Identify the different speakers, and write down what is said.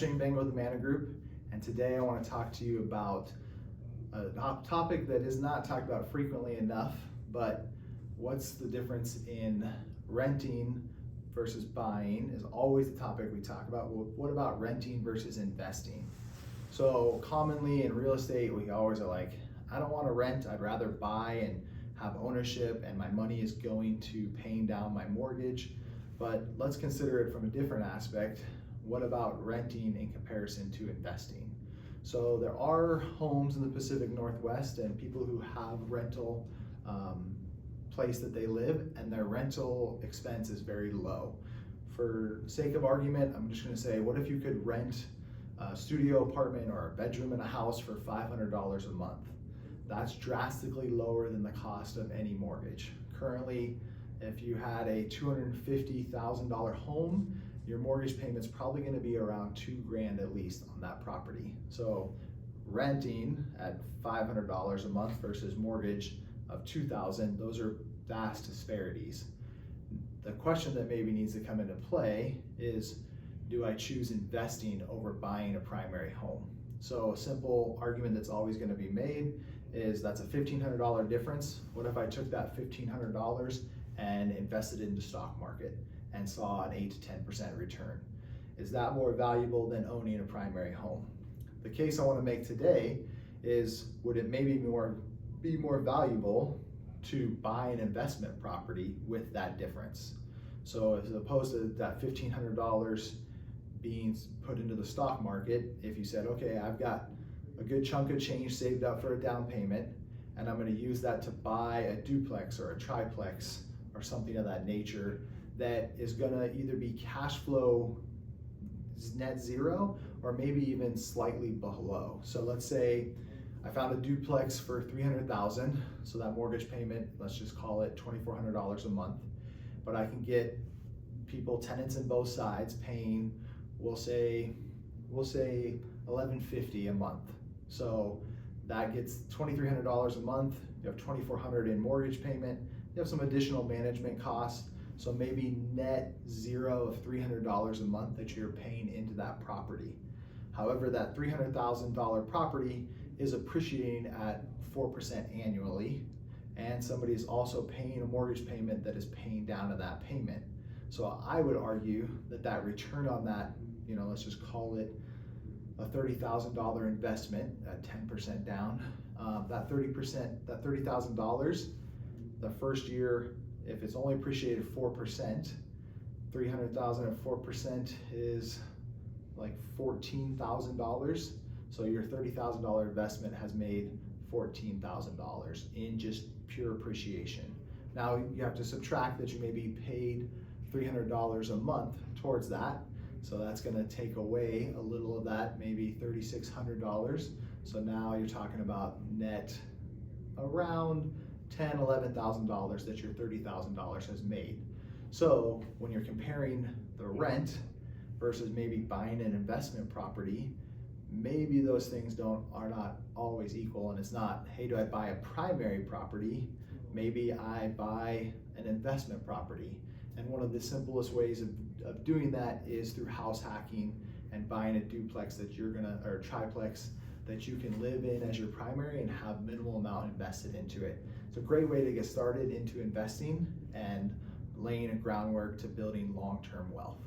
Speaker 1: Bangle with the Manna Group, and today I want to talk to you about a topic that is not talked about frequently enough, but what's the difference in renting versus buying is always the topic we talk about. Well, what about renting versus investing? So commonly in real estate, we always are like, I don't want to rent, I'd rather buy and have ownership, and my money is going to paying down my mortgage. But let's consider it from a different aspect. What about renting in comparison to investing? So there are homes in the Pacific Northwest and people who have rental place that they live, and their rental expense is very low. For sake of argument, I'm just going to say, what if you could rent a studio apartment or a bedroom in a house for $500 a month? That's drastically lower than the cost of any mortgage. Currently, if you had a $250,000 home, your mortgage payment's probably going to be around $2,000 at least on that property. So renting at $500 a month versus mortgage of $2,000, those are vast disparities. The question that maybe needs to come into play is, do I choose investing over buying a primary home? So a simple argument that's always going to be made is that's a $1,500 difference. What if I took that $1,500 and invested in the stock market and saw an 8 to 10% return? Is that more valuable than owning a primary home? The case I want to make today is, would it maybe be more valuable to buy an investment property with that difference? So as opposed to that $1,500 being put into the stock market, if you said, okay, I've got a good chunk of change saved up for a down payment, and I'm going to use that to buy a duplex or a triplex or something of that nature that is going to either be cash flow net zero or maybe even slightly below. So let's say I found a duplex for $300,000, so that mortgage payment, let's just call it $2,400 a month, but I can get people, tenants in both sides, paying, we'll say $1,150 a month. So that gets $2,300 a month. You have $2,400 in mortgage payment. You have some additional management costs. So maybe net zero of $300 a month that you're paying into that property. However, that $300,000 property is appreciating at 4% annually, and somebody is also paying a mortgage payment that is paying down to that payment. So I would argue that that return on that, let's just call it a $30,000 investment at 10% down, that $30,000, the first year, if it's only appreciated 4%, 300,000 at 4% is like $14,000. So your $30,000 investment has made $14,000 in just pure appreciation. Now you have to subtract that you maybe paid $300 a month towards that. So that's going to take away a little of that, maybe $3,600. So now you're talking about net around $10,000, $11,000 that your $30,000 has made. So when you're comparing the rent versus maybe buying an investment property, maybe those things are not always equal, and it's not, hey, do I buy a primary property? Maybe I buy an investment property. And one of the simplest ways of doing that is through house hacking and buying a duplex or triplex that you can live in as your primary and have minimal amount invested into it. It's a great way to get started into investing and laying a groundwork to building long-term wealth.